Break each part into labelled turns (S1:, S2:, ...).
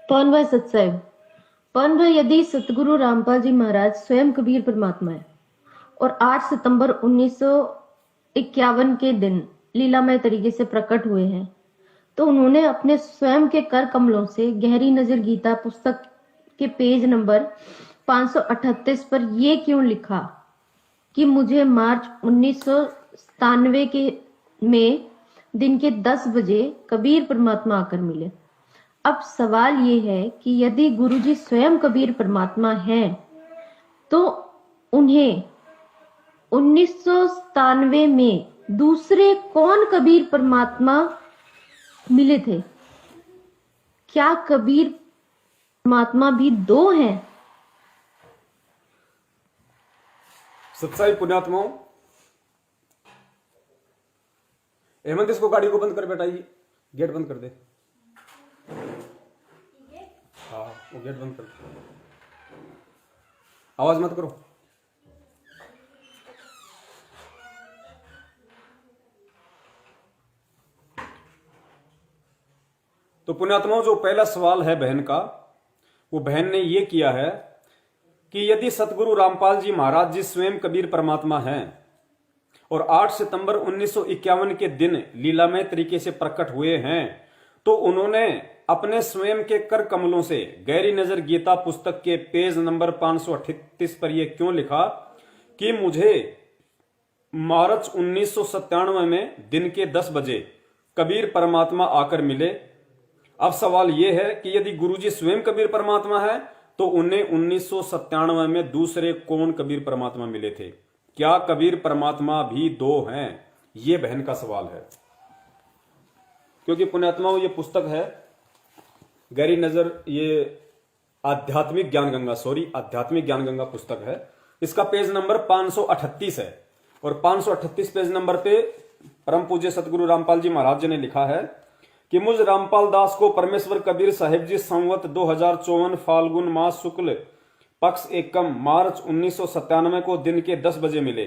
S1: पौनवा सत्साहिब। पौनवा यदि सतगुरु रामपाल जी महाराज स्वयं कबीर परमात्मा है और 8 सितंबर 1951 के दिन लीलामय तरीके से प्रकट हुए हैं, तो उन्होंने अपने स्वयं के कर कमलों से गहरी नजर गीता पुस्तक के पेज नंबर 538 पर यह क्यों लिखा कि मुझे मार्च 1997 के में दिन के 10 बजे कबीर परमात्मा आकर मिले। अब सवाल ये है कि यदि गुरुजी स्वयं कबीर परमात्मा हैं, तो उन्हें 1997 में दूसरे कौन कबीर परमात्मा मिले थे? क्या कबीर परमात्मा भी दो हैं?
S2: सत्साई पुण्यात्माओं, हेमंत इसको गाड़ी को बंद कर बेटा, ये गेट बंद कर दे। हाँ, वो गेट बंद कर दे, आवाज मत करो। तो पुण्यात्माओं, जो पहला सवाल है बहन का, वो बहन ने ये किया है कि यदि सतगुरु रामपाल जी महाराज जी स्वयं कबीर परमात्मा हैं और 8 सितंबर 1951 के दिन लीलामय तरीके से प्रकट हुए हैं, तो उन्होंने अपने स्वयं के कर कमलों से गहरी नजर गीता पुस्तक के पेज नंबर 538 पर यह क्यों लिखा कि मुझे मार्च 1997 में दिन के 10 बजे कबीर परमात्मा आकर मिले। अब सवाल यह है कि यदि गुरुजी स्वयं कबीर परमात्मा है, तो उन्हें 1997 में दूसरे कौन कबीर परमात्मा मिले थे? क्या कबीर परमात्मा भी दो हैं? यह बहन का सवाल है। क्योंकि पुण्यात्माओं, ये पुस्तक है गहरी नजर, ये आध्यात्मिक ज्ञान गंगा पुस्तक है। इसका पेज नंबर 538 है और 538 पेज नंबर पे परम पूज्य सतगुरु रामपाल जी महाराज जी ने लिखा है कि मुझ रामपाल दास को परमेश्वर कबीर साहिब जी संवत 2054 फाल्गुन मास शुक्ल पक्ष एकम मार्च 1997 को दिन के 10 बजे मिले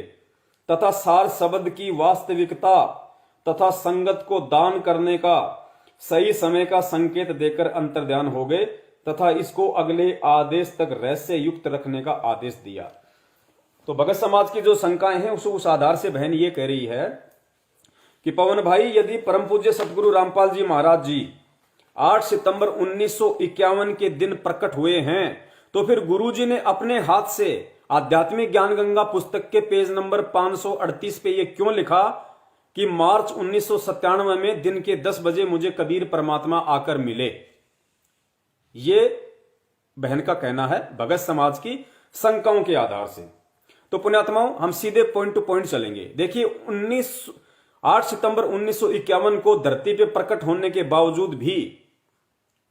S2: तथा सार शब्द की वास्तविकता तथा संगत को दान करने का सही समय का संकेत देकर अंतर्ध्यान हो गए तथा इसको अगले आदेश तक रहस्य युक्त रखने का आदेश दिया। तो भगत समाज की जो शंकाएं हैं उस आधार से बहन ये कह रही है कि पवन भाई, यदि परम पूज्य सतगुरु रामपाल जी महाराज जी 8 सितंबर 1951 के दिन प्रकट हुए हैं, तो फिर गुरुजी ने अपने हाथ से आध्यात्मिक ज्ञान गंगा पुस्तक के पेज नंबर 538 पे ये क्यों लिखा कि मार्च 1997 में दिन के 10 बजे मुझे कबीर परमात्मा आकर मिले? ये बहन का कहना है भगत समाज की शंकाओं के आधार से। तो पुण्यात्माओं, हम सीधे पॉइंट टू पॉइंट चलेंगे। देखिए, 8 सितंबर 1951 को धरती पे प्रकट होने के बावजूद भी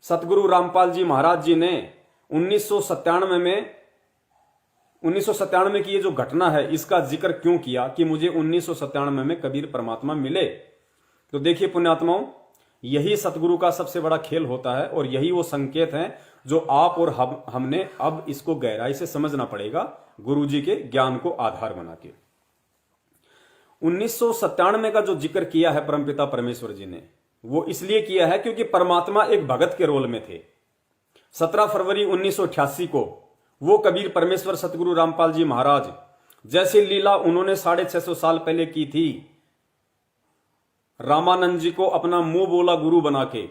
S2: सतगुरु रामपाल जी महाराज जी ने 1997 की ये जो घटना है इसका जिक्र क्यों किया कि मुझे 1997 में कबीर परमात्मा मिले? तो देखिए पुण्यात्माओं, यही सतगुरु का सबसे बड़ा खेल होता है और यही वो संकेत हैं जो आप और हमने अब इसको गहराई से समझना पड़ेगा गुरु जी के ज्ञान को आधार बना के। 1997 का जो जिक्र किया है परमपिता परमेश्वर जी ने, वो इसलिए किया है क्योंकि परमात्मा एक भगत के रोल में थे। 17 फरवरी 1988 को वो कबीर परमेश्वर सतगुरु रामपाल जी महाराज जैसी लीला उन्होंने 650 साल पहले की थी, रामानंद जी को अपना मुंह बोला गुरु बना के,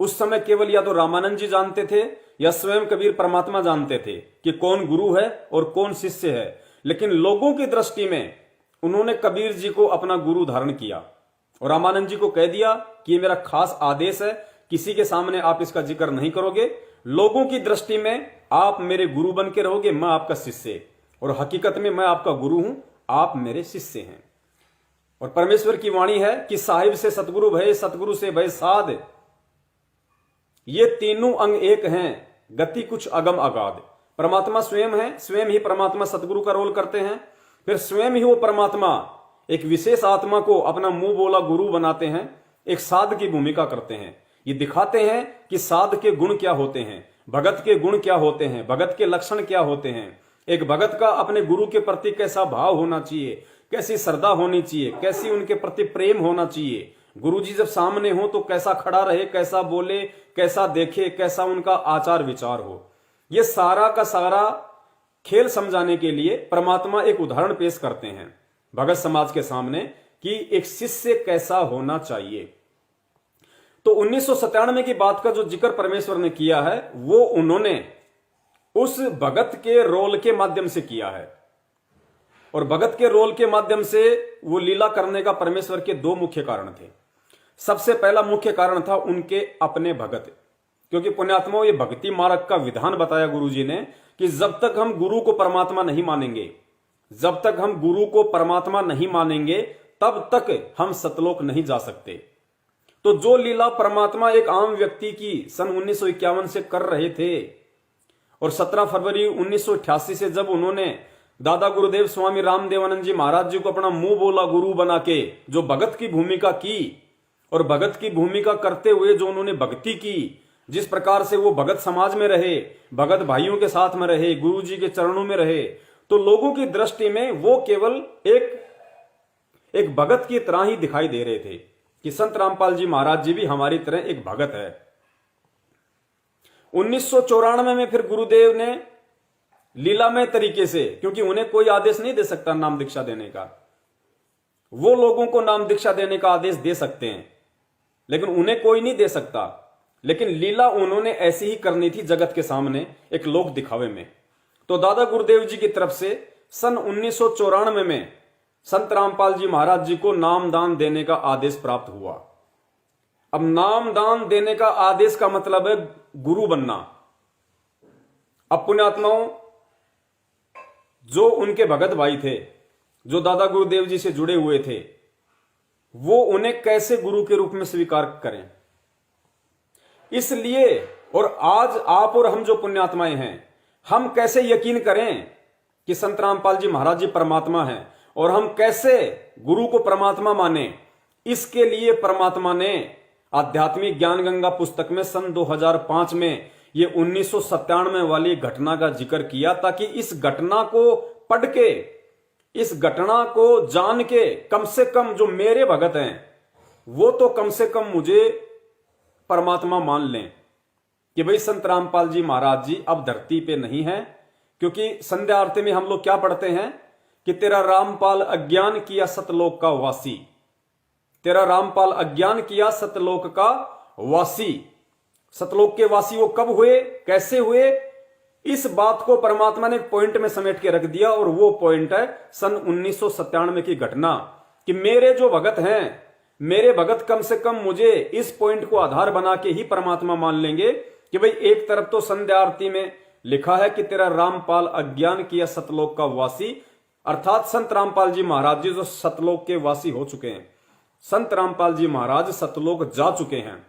S2: उस समय केवल या तो रामानंद जी जानते थे या स्वयं कबीर परमात्मा जानते थे कि कौन गुरु है और कौन शिष्य है। लेकिन लोगों की दृष्टि में उन्होंने कबीर जी को अपना गुरु धारण किया और रामानंद जी को कह दिया कि ये मेरा खास आदेश है, किसी के सामने आप इसका जिक्र नहीं करोगे। लोगों की दृष्टि में आप मेरे गुरु बन के रहोगे, मैं आपका शिष्य, और हकीकत में मैं आपका गुरु हूं, आप मेरे शिष्य हैं। और परमेश्वर की वाणी है कि साहिब से सतगुरु भय, सतगुरु से भय साध, ये तीनों अंग एक हैं, गति कुछ अगम अगाध। परमात्मा स्वयं है, स्वयं ही परमात्मा सतगुरु का रोल करते हैं, फिर स्वयं ही वो परमात्मा एक विशेष आत्मा को अपना मुंह बोला गुरु बनाते हैं, एक साध की भूमिका करते हैं। ये दिखाते हैं कि साध के गुण क्या होते हैं, भगत के गुण क्या होते हैं, भगत के लक्षण क्या होते हैं, एक भगत का अपने गुरु के प्रति कैसा भाव होना चाहिए, कैसी श्रद्धा होनी चाहिए, कैसी उनके प्रति प्रेम होना चाहिए, गुरुजी जब सामने हो तो कैसा खड़ा रहे, कैसा बोले, कैसा देखे, कैसा उनका आचार विचार हो। ये सारा का सारा खेल समझाने के लिए परमात्मा एक उदाहरण पेश करते हैं भगत समाज के सामने कि एक शिष्य कैसा होना चाहिए। तो 1997 की बात का जो जिक्र परमेश्वर ने किया है वो उन्होंने उस भगत के रोल के माध्यम से किया है। और भगत के रोल के माध्यम से वो लीला करने का परमेश्वर के दो मुख्य कारण थे। सबसे पहला मुख्य कारण था उनके अपने भगत, क्योंकि पुण्यात्माओं ये भक्ति मार्ग का विधान बताया गुरुजी ने कि जब तक हम गुरु को परमात्मा नहीं मानेंगे, जब तक हम गुरु को परमात्मा नहीं मानेंगे तब तक हम सतलोक नहीं जा सकते। तो जो लीला परमात्मा एक आम व्यक्ति की सन 1951 से कर रहे थे और 17 फरवरी 1988 से जब उन्होंने दादा गुरुदेव स्वामी रामदेवानंद जी महाराज जी को अपना मुंह बोला गुरु बना के जो भगत की भूमिका की और भगत की भूमिका करते हुए जो उन्होंने भक्ति की, जिस प्रकार से वो भगत समाज में रहे, भगत भाइयों के साथ में रहे, गुरु जी के चरणों में रहे, तो लोगों की दृष्टि में वो केवल एक भगत की तरह ही दिखाई दे रहे थे कि संत रामपाल जी महाराज जी भी हमारी तरह एक भगत है। 1994 में फिर गुरुदेव ने लीलामय तरीके से, क्योंकि उन्हें कोई आदेश नहीं दे सकता नाम दीक्षा देने का, वो लोगों को नाम दीक्षा देने का आदेश दे सकते हैं लेकिन उन्हें कोई नहीं दे सकता। लेकिन लीला उन्होंने ऐसी ही करनी थी जगत के सामने एक लोक दिखावे में। तो दादा गुरुदेव जी की तरफ से सन 1994 में संत रामपाल जी महाराज जी को नामदान देने का आदेश प्राप्त हुआ। अब नामदान देने का आदेश का मतलब है गुरु बनना। अब पुण्यात्माओं, जो उनके भगत भाई थे, जो दादा गुरुदेव जी से जुड़े हुए थे, वो उन्हें कैसे गुरु के रूप में स्वीकार करें। इसलिए और आज आप और हम जो पुण्यात्माएं हैं, हम कैसे यकीन करें कि संत रामपाल जी महाराज जी परमात्मा हैं और हम कैसे गुरु को परमात्मा माने। इसके लिए परमात्मा ने आध्यात्मिक ज्ञान गंगा पुस्तक में सन 2005 में ये 1997 वाली घटना का जिक्र किया, ताकि इस घटना को पढ़ के, इस घटना को जान के कम से कम जो मेरे भगत हैं वो तो कम से कम मुझे परमात्मा मान लें कि भाई संत रामपाल जी महाराज जी अब धरती पे नहीं है। क्योंकि संध्या आरती में हम लोग क्या पढ़ते हैं कि तेरा रामपाल अज्ञान किया सतलोक का वासी, तेरा रामपाल अज्ञान किया सतलोक का वासी। सतलोक के वासी वो कब हुए, कैसे हुए, इस बात को परमात्मा ने एक पॉइंट में समेट के रख दिया और वो पॉइंट है सन 1997 की घटना कि मेरे जो भगत हैं, मेरे भगत कम से कम मुझे इस पॉइंट को आधार बना के ही परमात्मा मान लेंगे कि भाई एक तरफ तो संध्या आरती में लिखा है कि तेरा रामपाल अज्ञान किया सतलोक का वासी, अर्थात संत रामपाल जी महाराज जी जो सतलोक के वासी हो चुके हैं, संत रामपाल जी महाराज सतलोक जा चुके हैं।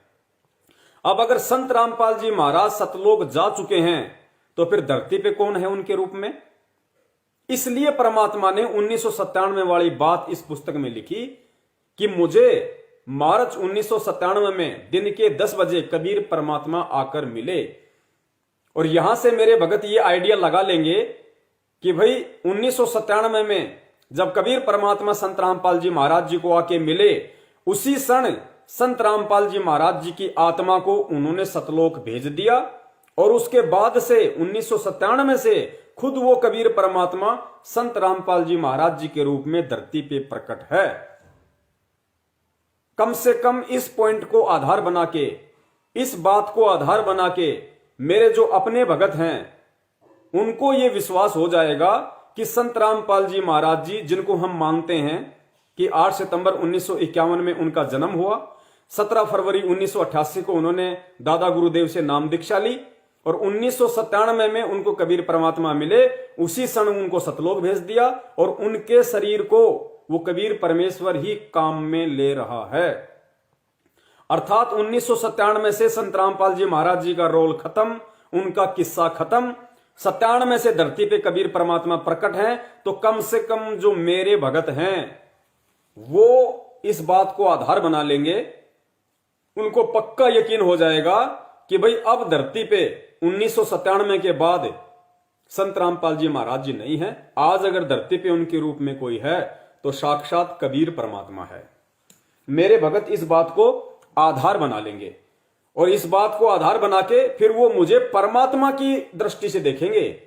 S2: अब अगर संत रामपाल जी महाराज सतलोक जा चुके हैं तो फिर धरती पे कौन है उनके रूप में। इसलिए परमात्मा ने 1997 वाली बात इस पुस्तक में लिखी कि मुझे मार्च 1997 में दिन के 10 बजे कबीर परमात्मा आकर मिले। और यहां से मेरे भगत ये आइडिया लगा लेंगे कि भाई 1997 में जब कबीर परमात्मा संत रामपाल जी महाराज जी को आके मिले, उसी क्षण संत रामपाल जी महाराज जी की आत्मा को उन्होंने सतलोक भेज दिया और उसके बाद से 1997 से खुद वो कबीर परमात्मा संत रामपाल जी महाराज जी के रूप में धरती पे प्रकट है। कम से कम इस पॉइंट को आधार बना के, इस बात को आधार बना के मेरे जो अपने भगत हैं उनको ये विश्वास हो जाएगा कि संत रामपाल जी महाराज जी, जिनको हम मानते हैं कि 8 सितंबर 1951 में उनका जन्म हुआ, 17 फरवरी 1988 को उन्होंने दादा गुरुदेव से नाम दीक्षा ली और 1997 में उनको कबीर परमात्मा मिले, उसी क्षण उनको सतलोक भेज दिया और उनके शरीर को वो कबीर परमेश्वर ही काम में ले रहा है। अर्थात 1997 से संत रामपाल जी महाराज जी का रोल खत्म, उनका किस्सा खत्म। 97 से धरती पे कबीर परमात्मा प्रकट हैं, तो कम से कम जो मेरे भगत हैं वो इस बात को आधार बना लेंगे, उनको पक्का यकीन हो जाएगा कि भाई अब धरती पे 1997 के बाद संत रामपाल जी महाराज जी नहीं है। आज अगर धरती पे उनके रूप में कोई है तो साक्षात कबीर परमात्मा है। मेरे भगत इस बात को आधार बना लेंगे और इस बात को आधार बना के फिर वो मुझे परमात्मा की दृष्टि से देखेंगे,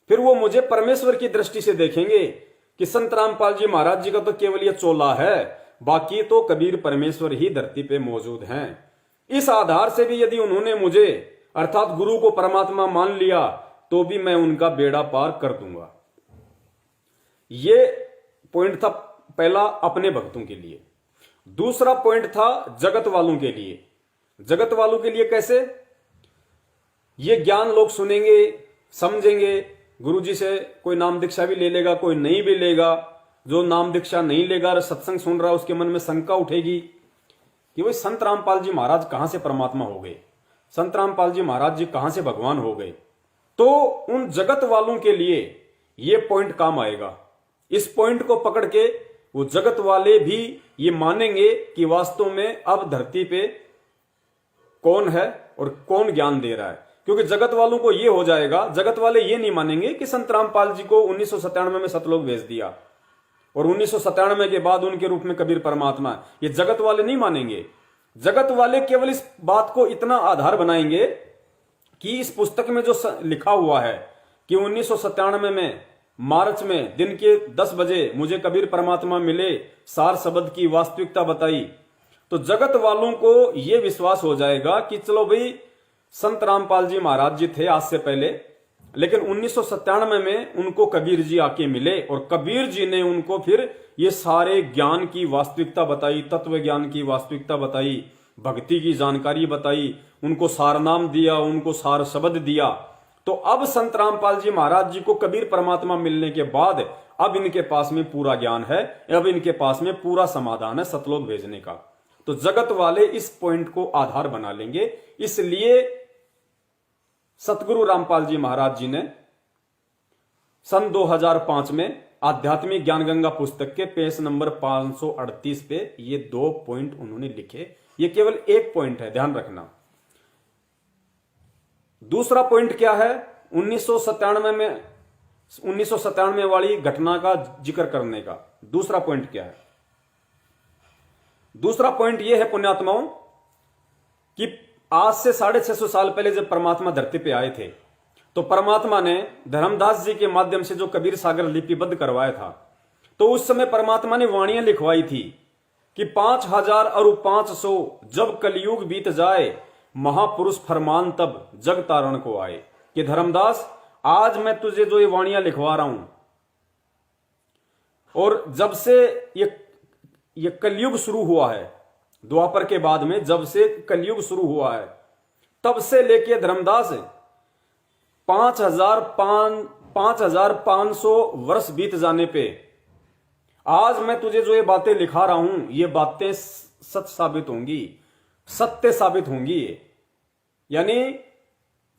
S2: फिर वो मुझे परमेश्वर की दृष्टि से देखेंगे कि संत रामपाल जी महाराज जी का तो केवल ये चोला है, बाकी तो कबीर परमेश्वर ही धरती पे मौजूद हैं। इस आधार से भी यदि उन्होंने मुझे अर्थात गुरु को परमात्मा मान लिया तो भी मैं उनका बेड़ा पार कर दूंगा। ये पॉइंट था पहला अपने भक्तों के लिए। दूसरा पॉइंट था जगत वालों के लिए। जगत वालों के लिए कैसे? ये ज्ञान लोग सुनेंगे, समझेंगे, गुरुजी से कोई नाम दीक्षा भी ले लेगा, कोई नहीं भी लेगा। जो नाम दीक्षा नहीं लेगा और सत्संग सुन रहा है उसके मन में शंका उठेगी कि भाई संत रामपाल जी महाराज कहां से परमात्मा हो गए, संत रामपाल जी महाराज जी कहां से भगवान हो गए। तो उन जगत वालों के लिए ये पॉइंट काम आएगा। इस पॉइंट को पकड़ के वो जगत वाले भी ये मानेंगे कि वास्तव में अब धरती पे कौन है और कौन ज्ञान दे रहा है। क्योंकि जगत वालों को ये हो जाएगा, जगत वाले ये नहीं मानेंगे कि संत रामपाल जी को 1997 में सतलोक भेज दिया और 1997 के बाद उनके रूप में कबीर परमात्मा है। ये जगत वाले नहीं मानेंगे। जगत वाले केवल इस बात को इतना आधार बनाएंगे कि इस पुस्तक में जो लिखा हुआ है कि 1997 में मार्च में दिन के 10 बजे मुझे कबीर परमात्मा मिले, सार शब्द की वास्तविकता बताई, तो जगत वालों को यह विश्वास हो जाएगा कि चलो भाई संत रामपाल जी महाराज जी थे आज से पहले, लेकिन 1997 में उनको कबीर जी आके मिले और कबीर जी ने उनको फिर ये सारे ज्ञान की वास्तविकता बताई, तत्व ज्ञान की वास्तविकता बताई, भक्ति की जानकारी बताई, उनको सार नाम दिया, उनको सार शब्द दिया। तो अब संत रामपाल जी महाराज जी को कबीर परमात्मा मिलने के बाद अब इनके पास में पूरा ज्ञान है, अब इनके पास में पूरा समाधान है सतलोक भेजने का। तो जगत वाले इस पॉइंट को आधार बना लेंगे। इसलिए सतगुरु रामपाल जी महाराज जी ने सन 2005 में आध्यात्मिक ज्ञान गंगा पुस्तक के पेज नंबर 538 पे ये 2 पॉइंट उन्होंने लिखे। ये केवल एक पॉइंट है, ध्यान रखना। दूसरा पॉइंट क्या है? 1997 वाली घटना का जिक्र करने का दूसरा पॉइंट क्या है? दूसरा पॉइंट यह है पुण्यात्माओं कि आज से 650 साल पहले जब परमात्मा धरती पे आए थे तो परमात्मा ने धर्मदास जी के माध्यम से जो कबीर सागर लिपिबद्ध करवाया था, तो उस समय परमात्मा ने वाणियां लिखवाई थी कि 5000 और 500 जब कलयुग बीत जाए, महापुरुष फरमान तब जग तारण को आए। कि धर्मदास आज मैं तुझे जो ये वाणियां लिखवा रहा हूं, और जब से ये कलयुग शुरू हुआ है, द्वापर के बाद में जब से कलयुग शुरू हुआ है, तब से लेके धर्मदास 5500 वर्ष बीत जाने पे आज मैं तुझे जो ये बातें लिखा रहा हूं, ये बातें सच साबित होंगी, सत्य साबित होंगी। यानी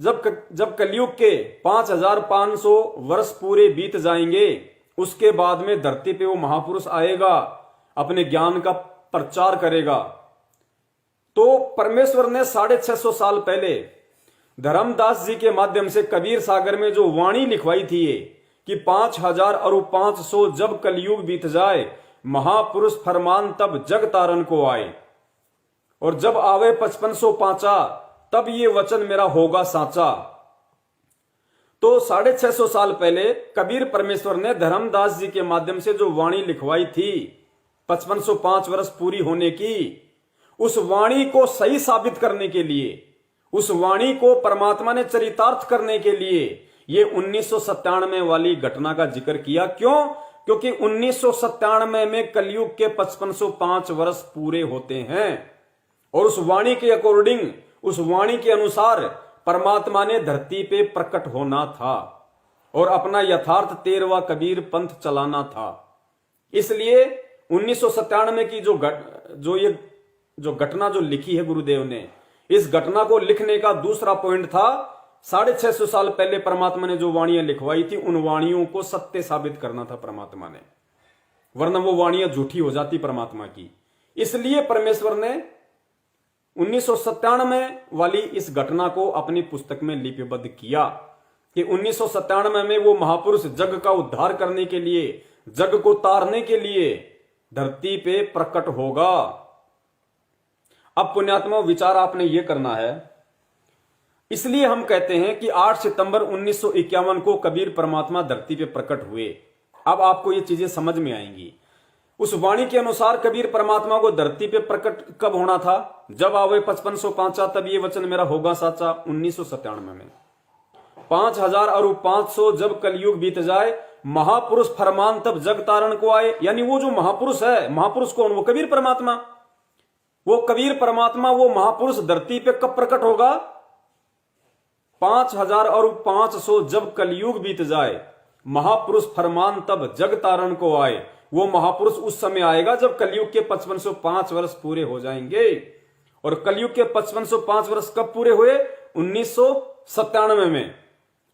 S2: जब कलयुग के 5500 वर्ष पूरे बीत जाएंगे, उसके बाद में धरती पे वो महापुरुष आएगा, अपने ज्ञान का प्रचार करेगा। तो परमेश्वर ने 650 साल पहले धर्मदास जी के माध्यम से कबीर सागर में जो वाणी लिखवाई थी कि 5000 और 500 जब कलयुग बीत जाए, महापुरुष फरमान तब जग तारण को आए, और जब आवे 5505 तब ये वचन मेरा होगा साचा। तो 650 साल पहले कबीर परमेश्वर ने धर्मदास जी के माध्यम से जो वाणी लिखवाई थी 5505 वर्ष पूरी होने की, उस वाणी को सही साबित करने के लिए, उस वाणी को परमात्मा ने चरितार्थ करने के लिए ये 1997 वाली घटना का जिक्र किया। क्यों? क्योंकि 1997 में कलयुग के 5505 वर्ष पूरे होते हैं, और उस वाणी के अकॉर्डिंग, उस वाणी के अनुसार परमात्मा ने धरती पे प्रकट होना था और अपना यथार्थ 13वां कबीर पंथ चलाना था। इसलिए 1997 की जो घटना जो लिखी है गुरुदेव ने, इस घटना को लिखने का दूसरा पॉइंट था 650 साल पहले परमात्मा ने जो वाणियां लिखवाई थी, उन वाणियों को सत्य साबित करना था परमात्मा ने, वरना वो वाणियां झूठी हो जाती परमात्मा की। इसलिए परमेश्वर ने 1997 वाली इस घटना को अपनी पुस्तक में लिपिबद्ध किया कि 1997 में वो महापुरुष जग का उद्धार करने के लिए, जग को तारने के लिए धरती पे प्रकट होगा, अब पुण्यात्मा विचार आपने ये करना है, इसलिए हम कहते हैं कि 8 सितंबर 1951 को कबीर परमात्मा धरती पे प्रकट हुए। अब आपको ये चीजें समझ में आएंगी। उस वाणी के अनुसार कबीर परमात्मा को धरती पे प्रकट कब होना था? जब आवे 5505 तब ये वचन मेरा होगा साचा 1997 में। 5000 और 500 जब कलयुग बीत जाए, महापुरुष फरमान तब जग तारण को आए। यानी वो जो महापुरुष है, महापुरुष कौन? वो कबीर परमात्मा। वो कबीर परमात्मा, वो महापुरुष धरती पे कब प्रकट होगा? 5000 और 500 जब कलयुग बीत जाए, महापुरुष फरमान तब जग तारण को आए। वो महापुरुष उस समय आएगा जब कलयुग के 5505 वर्ष पूरे हो जाएंगे। और कलयुग के 5505 वर्ष कब पूरे हुए? 1997 में।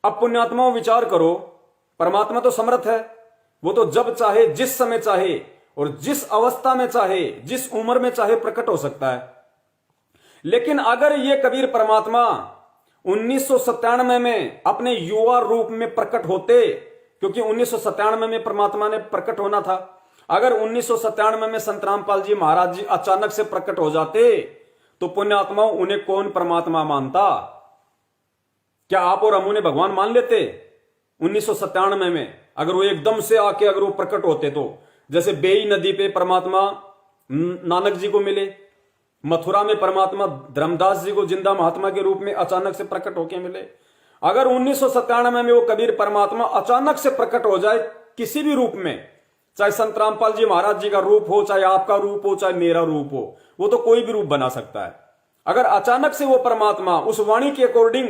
S2: अब पुण्यात्माओं विचार करो, परमात्मा तो समर्थ है, वो तो जब चाहे, जिस समय चाहे और जिस अवस्था में चाहे, जिस उम्र में चाहे प्रकट हो सकता है। लेकिन अगर ये कबीर परमात्मा 1997 में अपने युवा रूप में प्रकट होते, क्योंकि 1997 में परमात्मा ने प्रकट होना था, अगर 1997 में संत रामपाल जी महाराज जी अचानक से प्रकट हो जाते तो पुण्यात्माओं उन्हें कौन परमात्मा मानता? क्या आप और हम उन्हें भगवान मान लेते? 1997 में अगर वो एकदम से आके अगर वो प्रकट होते तो, जैसे बेई नदी पे परमात्मा नानक जी को मिले, मथुरा में परमात्मा धर्मदास जी को जिंदा महात्मा के रूप में अचानक से प्रकट होके मिले। अगर 1997 में वो कबीर परमात्मा अचानक से प्रकट हो जाए किसी भी रूप में, चाहे संत रामपाल जी महाराज जी का रूप हो, चाहे आपका रूप हो, चाहे मेरा रूप हो, वो तो कोई भी रूप बना सकता है। अगर अचानक से वो परमात्मा उस वाणी के अकॉर्डिंग,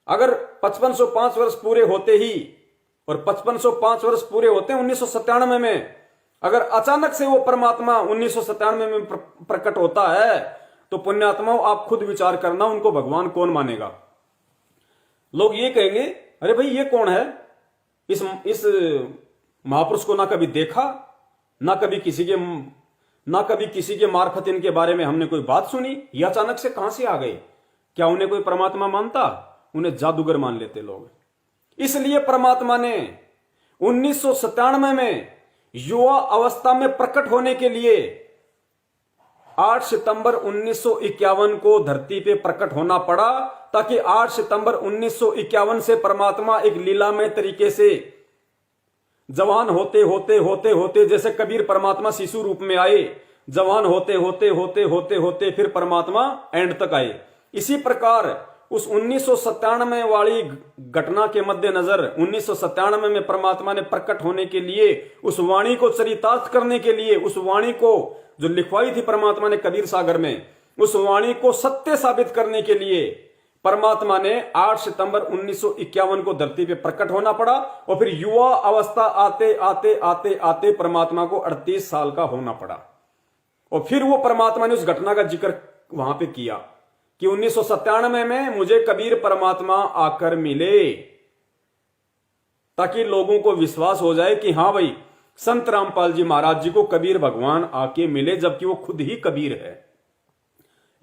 S2: अगर 5505 वर्ष पूरे होते ही, और 5505 वर्ष पूरे होते हैं 1997 में, अगर अचानक से वो परमात्मा 1997 में प्रकट होता है तो पुण्यात्माओं आप खुद विचार करना, उनको भगवान कौन मानेगा? लोग ये कहेंगे, अरे भाई ये कौन है? इस महापुरुष को ना कभी देखा, ना कभी किसी के मार्फत इनके बारे में हमने कोई बात सुनी, ये अचानक से कहां से आ गए? क्या उन्हें कोई परमात्मा मानता? उन्हें जादूगर मान लेते लोग। इसलिए परमात्मा ने 1997 में युवा अवस्था में प्रकट होने के लिए 8 सितंबर 1951 को धरती पे प्रकट होना पड़ा, ताकि 8 सितंबर 1951 से परमात्मा एक लीलामय तरीके से जवान होते होते होते होते, जैसे कबीर परमात्मा शिशु रूप में आए, जवान होते होते होते होते होते फिर परमात्मा एंड तक आए। इसी प्रकार उस 1997 वाली घटना के मद्देनजर 1997 में परमात्मा ने प्रकट होने के लिए, उस वाणी को चरितार्थ करने के लिए, उस वाणी को जो लिखवाई थी परमात्मा ने कबीर सागर में, उस वाणी को सत्य साबित करने के लिए परमात्मा ने 8 सितंबर 1951 को धरती पे प्रकट होना पड़ा। और फिर युवा अवस्था आते आते आते आते परमात्मा को 38 साल का होना पड़ा। और फिर वो परमात्मा ने उस घटना का जिक्र वहां पे किया कि 1997 में मुझे कबीर परमात्मा आकर मिले, ताकि लोगों को विश्वास हो जाए कि हां भाई संत रामपाल जी महाराज जी को कबीर भगवान आके मिले, जबकि वो खुद ही कबीर है।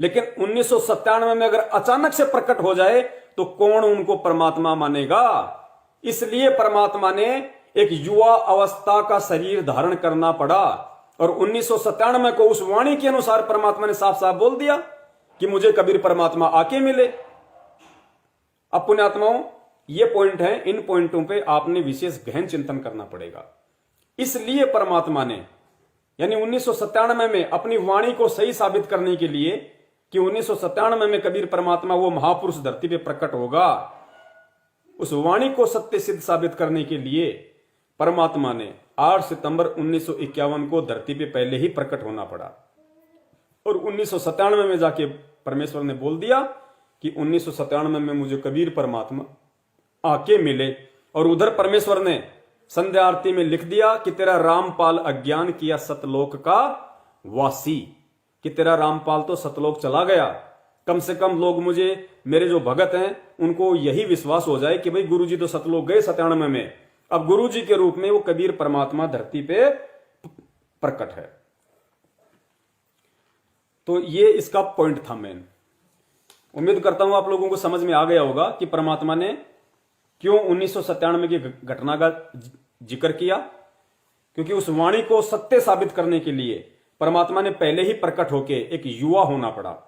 S2: लेकिन 1997 में अगर अचानक से प्रकट हो जाए तो कौन उनको परमात्मा मानेगा? इसलिए परमात्मा ने एक युवा अवस्था का शरीर धारण करना पड़ा। और 1997 को उस वाणी के अनुसार परमात्मा ने साफ साफ बोल दिया कि मुझे कबीर परमात्मा आके मिले। अब पुण्यात्माओं ये पॉइंट है, इन पॉइंटों पे आपने विशेष गहन चिंतन करना पड़ेगा। इसलिए परमात्मा ने, यानी 1997 में अपनी वाणी को सही साबित करने के लिए कि 1997 में कबीर परमात्मा वो महापुरुष धरती पे प्रकट होगा, उस वाणी को सत्य सिद्ध साबित करने के लिए परमात्मा ने 8 सितंबर 1951 को धरती पे पहले ही प्रकट होना पड़ा। और 1997 में जाके परमेश्वर ने बोल दिया कि 1997 में मुझे कबीर परमात्मा आके मिले। और उधर परमेश्वर ने संध्या आरती में लिख दिया कि तेरा रामपाल अज्ञान किया सतलोक का वासी, कि तेरा रामपाल तो सतलोक चला गया। कम से कम लोग मुझे, मेरे जो भगत हैं, उनको यही विश्वास हो जाए कि भाई गुरुजी तो सतलोक गए 97 में, अब गुरुजी के रूप में वो कबीर परमात्मा धरती पे प्रकट है। तो ये इसका पॉइंट था मेन। उम्मीद करता हूं आप लोगों को समझ में आ गया होगा कि परमात्मा ने क्यों 1997 की घटना का जिक्र किया, क्योंकि उस वाणी को सत्य साबित करने के लिए परमात्मा ने पहले ही प्रकट होके एक युवा होना पड़ा।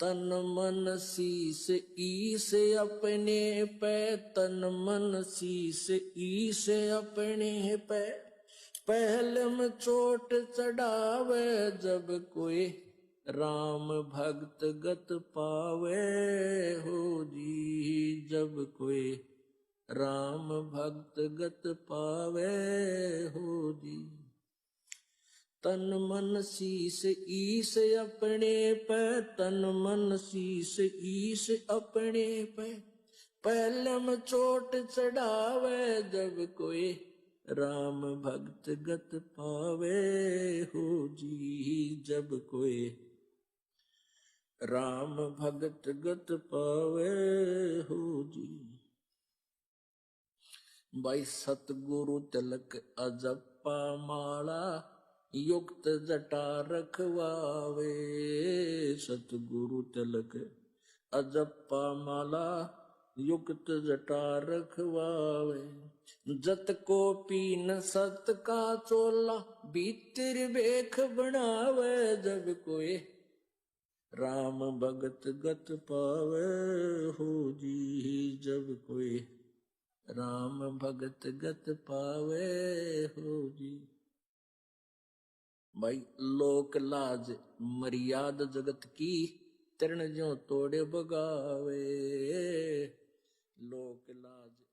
S3: तन मन शीस ईस अपने पे, तन मन शीस ईस अपने पे, पहले में चोट चढ़ावे जब कोई राम भक्त गत पावे हो जी, जब कोई राम भक्त गत पावे हो जी। तन मन शीस ईस अपने पे, तन मन शीस ईस अपने पे, पहले में चोट चढ़ावे जब कोई राम भक्त गत पावे हो जी, जब कोई राम भगत गत पावे हो जी। भाई सतगुरु तिलक अजप्पा माला, युक्त जटा रखवावे, सतगुरु तिलक अजप्पा माला, युक्त जटा रखवावे। जत को पीन सत का चोला, भीतर बेख बनावे जब कोई राम भगत गत पावे हो जी, जब कोई राम भगत गत पावे हो जी। भाई लोक लाज मर्याद जगत की, तृण ज्यों तोड़े बगावे, लोक लाज